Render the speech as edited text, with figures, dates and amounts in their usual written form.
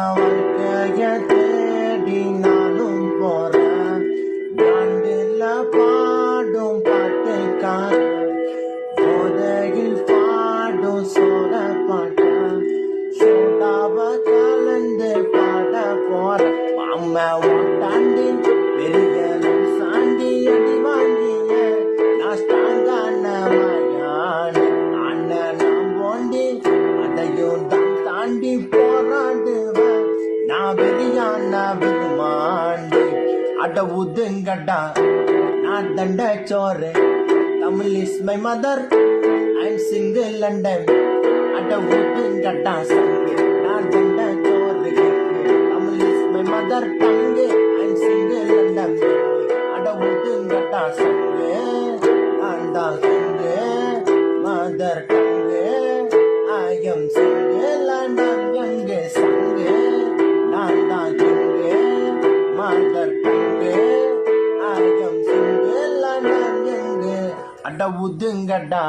வாழ்க்கைய தேடி நானும் போறேன், தாண்டில பாடும் பாட்டுக்காரன், போதையில் பாடும் சோழ பாட்ட சோடாவ கலந்து பாட போற மாமா தாண்டி பெரிய சாண்டி அடி வாங்கிய நான் ஸ்டாங்கான மயான அண்ணன் நான் போண்டி அதையும் தான் தாண்டி போராடுவேன் நான் வெறியான விருமாண்டி அட உதுங்கடா நான் தண்ட சோறு Tamil is my mother I'm single London அட உதுங்கடா சங்கு நான் தண்ட சோறு Tamil is my mother tongue I'm single London அட உதுங்கடா சங்கு நான் தான் சங்கு mother tongue I am single and I'm young sangue nanda young mother tongue I am single and I'm young ada udungada